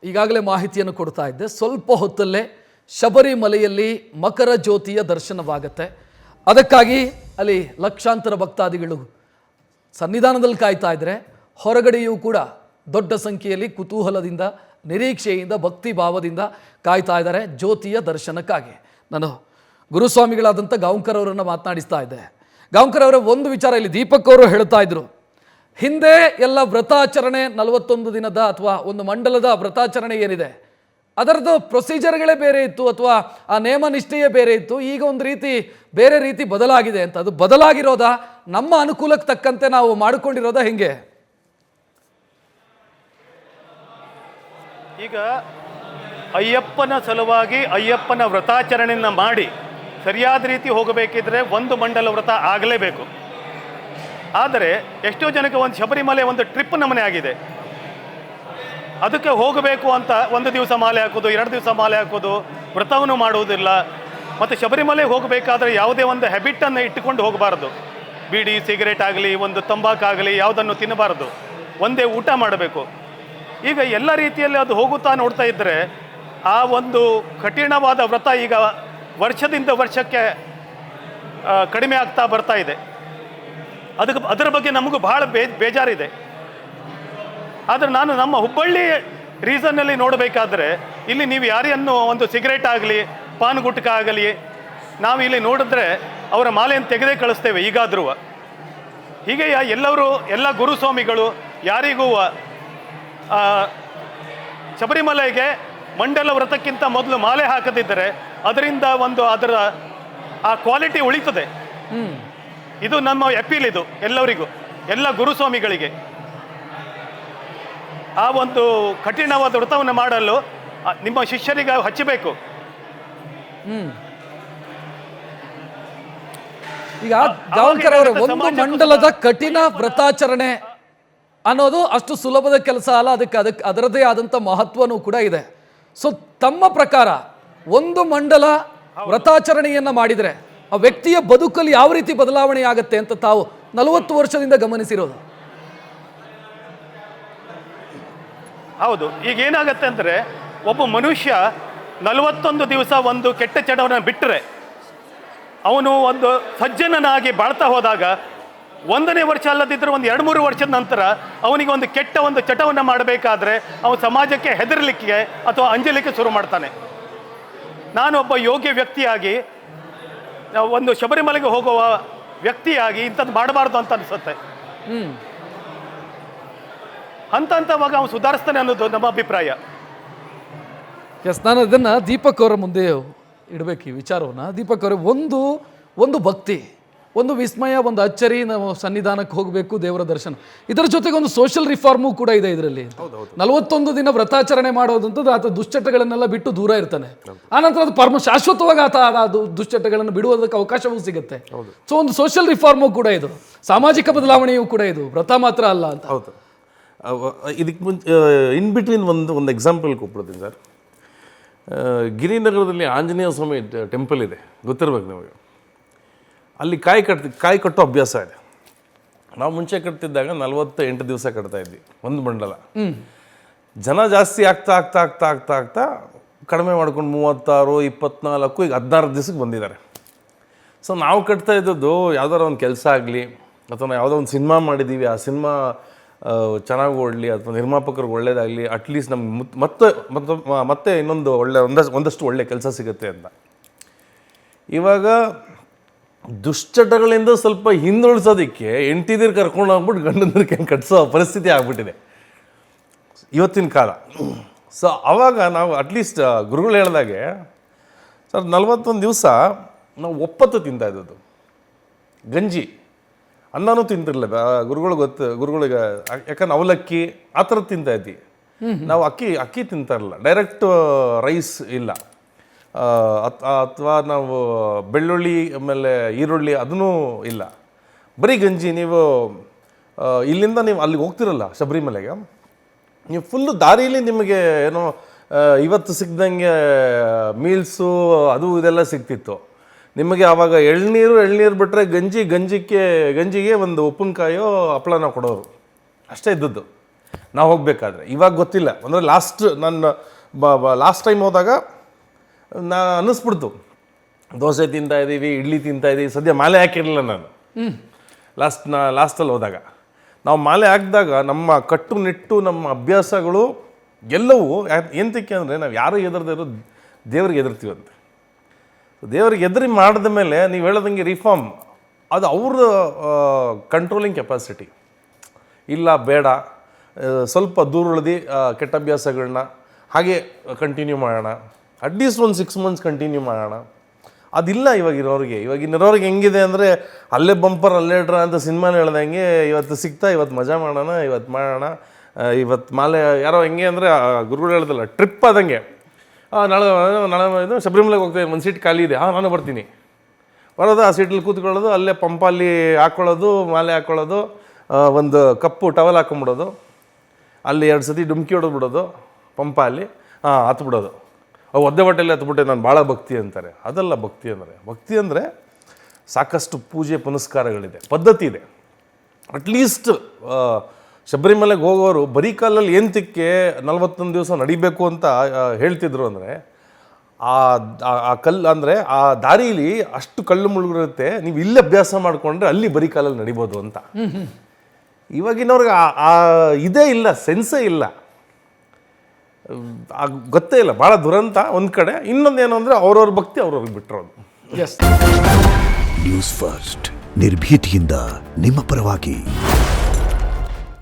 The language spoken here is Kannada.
ಈಗಾಗಲೇ ಮಾಹಿತಿಯನ್ನು ಕೊಡ್ತಾ ಇದ್ದೆ. ಸ್ವಲ್ಪ ಹೊತ್ತಲ್ಲೇ ಶಬರಿಮಲೆಯಲ್ಲಿ ಮಕರ ಜ್ಯೋತಿಯ ದರ್ಶನವಾಗುತ್ತೆ. ಅದಕ್ಕಾಗಿ ಅಲ್ಲಿ ಲಕ್ಷಾಂತರ ಭಕ್ತಾದಿಗಳು ಸನ್ನಿಧಾನದಲ್ಲಿ ಕಾಯ್ತಾ ಇದ್ದರೆ, ಹೊರಗಡೆಯೂ ಕೂಡ ದೊಡ್ಡ ಸಂಖ್ಯೆಯಲ್ಲಿ ಕುತೂಹಲದಿಂದ, ನಿರೀಕ್ಷೆಯಿಂದ, ಭಕ್ತಿ ಭಾವದಿಂದ ಕಾಯ್ತಾ ಇದ್ದಾರೆ ಜ್ಯೋತಿಯ ದರ್ಶನಕ್ಕಾಗಿ. ನಾನು ಗುರುಸ್ವಾಮಿಗಳಾದಂಥ ಗಾಂವ್ಕರ್ ಅವರನ್ನು ಮಾತನಾಡಿಸ್ತಾ ಇದ್ದೆ. ಗಾಂವ್ಕರ್ ಅವರ ಒಂದು ವಿಚಾರ ಇಲ್ಲಿ ದೀಪಕ್ ಅವರು ಹೇಳ್ತಾ ಇದ್ರು, ಹಿಂದೆ ಎಲ್ಲ ವ್ರತಾಚರಣೆ 41 ದಿನದ ಅಥವಾ ಒಂದು ಮಂಡಲದ ವ್ರತಾಚರಣೆ ಏನಿದೆ ಅದರದ್ದು ಪ್ರೊಸೀಜರ್ಗಳೇ ಬೇರೆ ಇತ್ತು, ಅಥವಾ ಆ ನೇಮ ನಿಷ್ಠೆಯೇ ಬೇರೆ ಇತ್ತು. ಈಗ ಒಂದು ರೀತಿ ಬೇರೆ ರೀತಿ ಬದಲಾಗಿದೆ ಅಂತ. ಅದು ಬದಲಾಗಿರೋದಾ, ನಮ್ಮ ಅನುಕೂಲಕ್ಕೆ ತಕ್ಕಂತೆ ನಾವು ಮಾಡಿಕೊಂಡಿರೋದಾ, ಹೆಂಗೆ? ಈಗ ಅಯ್ಯಪ್ಪನ ಸಲುವಾಗಿ ಅಯ್ಯಪ್ಪನ ವ್ರತಾಚರಣೆಯನ್ನು ಮಾಡಿ ಸರಿಯಾದ ರೀತಿ ಹೋಗಬೇಕಿದ್ರೆ ಒಂದು ಮಂಡಲ ವ್ರತ ಆಗಲೇಬೇಕು. ಆದರೆ ಎಷ್ಟೋ ಜನಕ್ಕೆ ಒಂದು ಶಬರಿಮಲೆ ಒಂದು ಟ್ರಿಪ್ ನಮನೆ ಆಗಿದೆ. ಅದಕ್ಕೆ ಹೋಗಬೇಕು ಅಂತ ಒಂದು ದಿವಸ ಮಾಲೆ ಹಾಕೋದು, 2 ದಿವಸ ಮಾಲೆ ಹಾಕೋದು, ವ್ರತವನ್ನು ಮಾಡುವುದಿಲ್ಲ. ಮತ್ತು ಶಬರಿಮಲೆ ಹೋಗಬೇಕಾದ್ರೆ ಯಾವುದೇ ಒಂದು ಹ್ಯಾಬಿಟನ್ನು ಇಟ್ಟುಕೊಂಡು ಹೋಗಬಾರ್ದು. ಬೀಡಿ, ಸಿಗರೇಟ್ ಆಗಲಿ, ಒಂದು ತಂಬಾಕಾಗಲಿ ಯಾವುದನ್ನು ತಿನ್ನಬಾರ್ದು. ಒಂದೇ ಊಟ ಮಾಡಬೇಕು. ಈಗ ಎಲ್ಲ ರೀತಿಯಲ್ಲಿ ಅದು ಹೋಗುತ್ತಾ ನೋಡ್ತಾ ಇದ್ದರೆ ಆ ಒಂದು ಕಠಿಣವಾದ ವ್ರತ ಈಗ ವರ್ಷದಿಂದ ವರ್ಷಕ್ಕೆ ಕಡಿಮೆ ಆಗ್ತಾ ಬರ್ತಾ ಇದೆ. ಅದರ ಬಗ್ಗೆ ನಮಗೂ ಬಹಳ ಬೇಜಾರಿದೆ. ಆದರೆ ನಾನು ನಮ್ಮ ಹುಬ್ಬಳ್ಳಿ ರೀಸನ್ನಲ್ಲಿ ನೋಡಬೇಕಾದ್ರೆ ಇಲ್ಲಿ ನೀವು ಯಾರನ್ನು ಒಂದು ಸಿಗರೇಟ್ ಆಗಲಿ, ಪಾನ್ ಗುಟ್ಕ ಆಗಲಿ ನಾವು ಇಲ್ಲಿ ನೋಡಿದ್ರೆ ಅವರ ಮಾಲೆಯನ್ನು ತೆಗೆದೇ ಕಳಿಸ್ತೇವೆ ಈಗಾದರೂ. ಹೀಗೆ ಎಲ್ಲ ಗುರುಸ್ವಾಮಿಗಳು ಯಾರಿಗೂ ಶಬರಿಮಲೆಗೆ ಮಂಡಲ ವ್ರತಕ್ಕಿಂತ ಮೊದಲು ಮಾಲೆ ಹಾಕದಿದ್ದರೆ ಅದರಿಂದ ಅದರ ಆ ಕ್ವಾಲಿಟಿ ಉಳಿತದೆ. ಇದು ನಮ್ಮ ಅಪೀಲ್, ಇದು ಎಲ್ಲರಿಗೂ, ಎಲ್ಲ ಗುರುಸ್ವಾಮಿಗಳಿಗೆ. ಆ ಒಂದು ಕಠಿಣವಾದ ವ್ರತವನ್ನು ಮಾಡಲು ನಿಮ್ಮ ಶಿಷ್ಯರಿಗೆ ಹಚ್ಚಬೇಕು. ಈಗ ಗಾಂವ್ಕರ್ ಅವರ ಒಂದು ಮಂಡಲದ ಕಠಿಣ ವ್ರತಾಚರಣೆ ಅನ್ನೋದು ಅಷ್ಟು ಸುಲಭದ ಕೆಲಸ ಅಲ್ಲ. ಅದಕ್ಕೆ ಅದರದೇ ಆದಂಥ ಮಹತ್ವನೂ ಕೂಡ ಇದೆ. ಸೊ ತಮ್ಮ ಪ್ರಕಾರ ಒಂದು ಮಂಡಲ ವ್ರತಾಚರಣೆಯನ್ನು ಮಾಡಿದರೆ ಆ ವ್ಯಕ್ತಿಯ ಬದುಕಲ್ಲಿ ಯಾವ ರೀತಿ ಬದಲಾವಣೆ ಆಗುತ್ತೆ ಅಂತ ತಾವು 40 ವರ್ಷದಿಂದ ಗಮನಿಸಿರೋದು? ಹೌದು. ಈಗ ಏನಾಗತ್ತೆ ಅಂದರೆ, ಒಬ್ಬ ಮನುಷ್ಯ 41 ದಿವಸ ಒಂದು ಕೆಟ್ಟ ಚಟವನ್ನು ಬಿಟ್ಟರೆ ಅವನು ಒಂದು ಸಜ್ಜನನಾಗಿ ಬಾಳ್ತಾ ಹೋದಾಗ 1ನೇ ವರ್ಷ ಅಲ್ಲದಿದ್ದರೂ ಒಂದು 2-3 ವರ್ಷದ ನಂತರ ಅವನಿಗೆ ಒಂದು ಕೆಟ್ಟ ಒಂದು ಚಟವನ್ನು ಮಾಡಬೇಕಾದ್ರೆ ಅವನು ಸಮಾಜಕ್ಕೆ ಹೆದರಲಿಕ್ಕೆ ಅಥವಾ ಅಂಜಲಿಕ್ಕೆ ಶುರು ಮಾಡ್ತಾನೆ. ನಾನೊಬ್ಬ ಯೋಗ್ಯ ವ್ಯಕ್ತಿಯಾಗಿ, ಒಂದು ಶಬರಿಮಲೆಗೆ ಹೋಗುವ ವ್ಯಕ್ತಿಯಾಗಿ ಇಂಥದ್ದು ಮಾಡಬಾರ್ದು ಅಂತ ಅನಿಸುತ್ತೆ. ಹಂತವಾಗಿ ಅವನು ಸುಧಾರಿಸ್ತಾನೆ ಅನ್ನೋದು ನಮ್ಮ ಅಭಿಪ್ರಾಯ. ನಾನು ಅದನ್ನು ದೀಪಕ್ ಅವರ ಮುಂದೆ ಇಡಬೇಕು ಈ ವಿಚಾರವನ್ನು. ದೀಪಕ್ ಅವರೇ, ಒಂದು ಭಕ್ತಿ, ಒಂದು ವಿಸ್ಮಯ, ಒಂದು ಅಚ್ಚರಿ, ನಾವು ಸನ್ನಿಧಾನಕ್ಕೆ ಹೋಗಬೇಕು, ದೇವರ ದರ್ಶನ, ಇದರ ಜೊತೆಗೆ ಒಂದು ಸೋಷಿಯಲ್ ರಿಫಾರ್ಮು ಕೂಡ ಇದೆ ಇದರಲ್ಲಿ. 41 ದಿನ ವ್ರತಾಚರಣೆ ಮಾಡೋದಂಥದ್ದು ಆತ ದುಶ್ಚಟಗಳನ್ನೆಲ್ಲ ಬಿಟ್ಟು ದೂರ ಇರ್ತಾನೆ. ಆನಂತರ ಅದು ಶಾಶ್ವತವಾಗಿ ಅದು ದುಶ್ಚಟಗಳನ್ನು ಬಿಡುವುದಕ್ಕೆ ಅವಕಾಶವೂ ಸಿಗುತ್ತೆ. ಸೊ ಒಂದು ಸೋಷಿಯಲ್ ರಿಫಾರ್ಮು ಕೂಡ ಇದು, ಸಾಮಾಜಿಕ ಬದಲಾವಣೆಯೂ ಕೂಡ ಇದು, ವ್ರತ ಮಾತ್ರ ಅಲ್ಲ ಅಂತ. ಹೌದು. ಇದಕ್ಕೆ ಮುಂಚೆ ಇನ್ ಬಿಟ್ವೀನ್ ಒಂದು ಎಕ್ಸಾಂಪಲ್ ಕೊಟ್ಬಿಡ್ತೀನಿ ಸರ್. ಗಿರಿನಗರದಲ್ಲಿ ಆಂಜನೇಯ ಸ್ವಾಮಿ ಟೆಂಪಲ್ ಇದೆ, ಗೊತ್ತಿರ್ಬೇಕು ನಿಮಗೆ. ಅಲ್ಲಿ ಕಾಯಿ ಕಟ್ಟೋ ಅಭ್ಯಾಸ ಇದೆ. ನಾವು ಮುಂಚೆ ಕಟ್ತಿದ್ದಾಗ 48 ದಿವಸ ಕಟ್ತಾ ಇದ್ವಿ ಒಂದು ಮಂಡಲ. ಜನ ಜಾಸ್ತಿ ಆಗ್ತಾ ಆಗ್ತಾ ಆಗ್ತಾ ಆಗ್ತಾ ಆಗ್ತಾ ಕಡಿಮೆ ಮಾಡ್ಕೊಂಡು 36, 24, ಈಗ 16 ದಿವಸಕ್ಕೆ ಬಂದಿದ್ದಾರೆ. ಸೊ ನಾವು ಕಟ್ತಾ ಇದ್ದದ್ದು ಯಾವ್ದಾರ ಒಂದು ಕೆಲಸ ಆಗಲಿ ಅಥವಾ ನಾವು ಯಾವುದೋ ಒಂದು ಸಿನಿಮಾ ಮಾಡಿದ್ದೀವಿ, ಆ ಸಿನಿಮಾ ಚೆನ್ನಾಗಿ ಓಡಲಿ ಅಥವಾ ನಿರ್ಮಾಪಕರಿಗೆ ಒಳ್ಳೇದಾಗಲಿ, ಅಟ್ಲೀಸ್ಟ್ ನಮ್ಗೆ ಮತ್ತೆ ಇನ್ನೊಂದು ಒಂದಷ್ಟು ಒಳ್ಳೆ ಕೆಲಸ ಸಿಗುತ್ತೆ ಅಂತ. ಇವಾಗ ದುಶ್ಚಟಗಳಿಂದ ಸ್ವಲ್ಪ ಹಿಂದುಳಿಸೋದಕ್ಕೆ ಹೆಂಡತಿದಿರು ಕರ್ಕೊಂಡು ಹೋಗ್ಬಿಟ್ಟು ಗಂಡಂದ್ರಿಗೆ ಕಟ್ಸೋ ಪರಿಸ್ಥಿತಿ ಆಗ್ಬಿಟ್ಟಿದೆ ಇವತ್ತಿನ ಕಾಲ. ಸೊ ಆವಾಗ ನಾವು ಅಟ್ಲೀಸ್ಟ್ ಗುರುಗಳು ಹೇಳ್ದಾಗೆ ಸರ್ 41 ದಿವಸ ನಾವು ಒಪ್ಪತ್ತು ತಿಂತಾ ಇದ್ದದ್ದು, ಗಂಜಿ ಅನ್ನನೂ ತಿಂತಿರ್ಲಿಲ್ಲ ಗುರುಗಳಿಗೆ. ಯಾಕಂದ್ರೆ ಅವಲಕ್ಕಿ ಆ ಥರದ್ದು ತಿಂತಾ ಇದ್ವಿ ನಾವು. ಅಕ್ಕಿ ತಿಂತಾ ಇರಲಿಲ್ಲ, ಡೈರೆಕ್ಟ್ ರೈಸ್ ಇಲ್ಲ, ಅಥವಾ ನಾವು ಬೆಳ್ಳುಳ್ಳಿ ಆಮೇಲೆ ಈರುಳ್ಳಿ ಅದನ್ನೂ ಇಲ್ಲ, ಬರೀ ಗಂಜಿ. ನೀವು ಇಲ್ಲಿಂದ ನೀವು ಅಲ್ಲಿಗೆ ಹೋಗ್ತಿರಲ್ಲ ಶಬರಿಮಲೆಗೆ, ನೀವು ಫುಲ್ಲು ದಾರಿಯಲ್ಲಿ ನಿಮಗೆ ಏನೋ ಇವತ್ತು ಸಿಗ್ದಂಗೆ ಮೀಲ್ಸು ಅದು ಇದೆಲ್ಲ ಸಿಗ್ತಿತ್ತು ನಿಮಗೆ. ಆವಾಗ ಎಳ್ನೀರು ಬಿಟ್ಟರೆ ಗಂಜಿಗೆ ಒಂದು ಉಪ್ಪಿನಕಾಯೋ ಹಪ್ಪಳನ ಕೊಡೋರು, ಅಷ್ಟೇ ಇದ್ದದ್ದು. ನಾವು ಹೋಗಬೇಕಾದ್ರೆ. ಇವಾಗ ಗೊತ್ತಿಲ್ಲ, ಅಂದರೆ ನಾನು ಲಾಸ್ಟ್ ಟೈಮ್ ಹೋದಾಗ ಅನ್ನಿಸ್ಬಿಡ್ತು, ದೋಸೆ ತಿಂತಾ ಇದ್ದೀವಿ, ಇಡ್ಲಿ ತಿಂತಾ ಇದ್ದೀವಿ. ಸದ್ಯ ಮಾಲೆ ಹಾಕಿರಲಿಲ್ಲ ನಾನು ಲಾಸ್ಟಲ್ಲಿ ಹೋದಾಗ. ನಾವು ಮಾಲೆ ಹಾಕಿದಾಗ ನಮ್ಮ ಕಟ್ಟುನಿಟ್ಟು ನಮ್ಮ ಅಭ್ಯಾಸಗಳು ಎಲ್ಲವೂ ಎಂತಕ್ಕೆ ಅಂದರೆ ನಾವು ಯಾರು ಎದುರದೇ ಇರೋ ದೇವ್ರಿಗೆ ಎದುರ್ತೀವಂತೆ. ದೇವ್ರಿಗೆ ಎದುರಿ ಮಾಡಿದ ಮೇಲೆ ನೀವು ಹೇಳೋದಂಗೆ ರಿಫಾರ್ಮ್ ಅದು ಅವ್ರ ಕಂಟ್ರೋಲಿಂಗ್ ಕೆಪಾಸಿಟಿ. ಇಲ್ಲ ಬೇಡ, ಸ್ವಲ್ಪ ದೂರ ಉಳಿದು ಕೆಟ್ಟ ಅಭ್ಯಾಸಗಳನ್ನ ಹಾಗೆ ಕಂಟಿನ್ಯೂ ಮಾಡೋಣ, ಅಟ್ಲೀಸ್ಟ್ ಒಂದು 6 months ಕಂಟಿನ್ಯೂ ಮಾಡೋಣ. ಅದಿಲ್ಲ ಇವಾಗಿರೋರಿಗೆ ಹೆಂಗಿದೆ ಅಂದರೆ ಅಲ್ಲೇ ಬಂಪರ್ ಅಲ್ಲೇ ಡ್ರಾ ಅಂತ ಸಿನಿಮಾನ ಹೇಳ್ದಂಗೆ, ಇವತ್ತು ಸಿಗ್ತಾ ಇವತ್ತು ಮಜಾ ಮಾಡೋಣ, ಇವತ್ತು ಮಾಡೋಣ, ಇವತ್ತು ಮಾಲೆ ಯಾರೋ ಹೆಂಗೆ ಅಂದರೆ ಗುರುಗಳು ಹೇಳ್ದಲ್ಲ ಟ್ರಿಪ್ ಆದಂಗೆ, ನಾಳೆ ಇದು ಶಬರಿಮಲೆಗೆ ಹೋಗ್ತಾಯಿದ್ದೀನಿ, ಒಂದು ಸೀಟ್ ಖಾಲಿ ಇದೆ, ನಾನು ಬರ್ತೀನಿ, ಬರೋದು ಆ ಸೀಟಲ್ಲಿ ಕೂತ್ಕೊಳ್ಳೋದು, ಅಲ್ಲೇ ಪಂಪಲ್ಲಿ ಹಾಕ್ಕೊಳ್ಳೋದು, ಮಾಲೆ ಹಾಕ್ಕೊಳ್ಳೋದು, ಒಂದು ಕಪ್ಪು ಟವಲ್ ಹಾಕೊಂಬಿಡೋದು, ಅಲ್ಲಿ 2 ಸತಿ ಡುಮ್ಕಿ ಹೊಡೆದ್ಬಿಡೋದು ಪಂಪಲ್ಲಿ, ಹತ್ಬಿಡೋದು. ಒದ್ದೆ ಬಟ್ಟೆಯಲ್ಲಿ ಹತ್ಬಿಟ್ಟೆ ನಾನು ಭಾಳ ಭಕ್ತಿ ಅಂತಾರೆ. ಅದಲ್ಲ ಭಕ್ತಿ ಅಂದರೆ. ಭಕ್ತಿ ಅಂದರೆ ಸಾಕಷ್ಟು ಪೂಜೆ ಪುನಸ್ಕಾರಗಳಿದೆ, ಪದ್ಧತಿ ಇದೆ. ಅಟ್ಲೀಸ್ಟ್ ಶಬರಿಮಲೆಗೆ ಹೋಗೋರು ಬರೀ ಕಾಲಲ್ಲಿ ಏಂತಕ್ಕೆ 41 ದಿವಸ ನಡಿಬೇಕು ಅಂತ ಹೇಳ್ತಿದ್ರು ಅಂದರೆ, ಆ ಕಲ್ಲು ಅಂದರೆ ಆ ದಾರೀಲಿ ಅಷ್ಟು ಕಲ್ಲು ಮುಳುಗಿರುತ್ತೆ, ನೀವು ಇಲ್ಲಿ ಅಭ್ಯಾಸ ಮಾಡಿಕೊಂಡ್ರೆ ಅಲ್ಲಿ ಬರೀ ಕಾಲಲ್ಲಿ ನಡಿಬೋದು ಅಂತ. ಇವಾಗಿನವ್ರಿಗೆ ಇದೇ ಇಲ್ಲ, ಸೆನ್ಸೇ ಇಲ್ಲ, ಗೊತ್ತೇ ಇಲ್ಲ. ಭಾಳ ದುರಂತ ಒಂದು ಕಡೆ. ಇನ್ನೊಂದೇನು ಅಂದರೆ ಅವ್ರವ್ರ ಭಕ್ತಿ ಅವ್ರವ್ರಿಗೆ ಬಿಟ್ಟಿರೋದು. ಎಸ್, ನ್ಯೂಸ್ ಫಸ್ಟ್ ನಿರ್ಭೀತಿಯಿಂದ ನಿಮ್ಮ ಪರವಾಗಿ.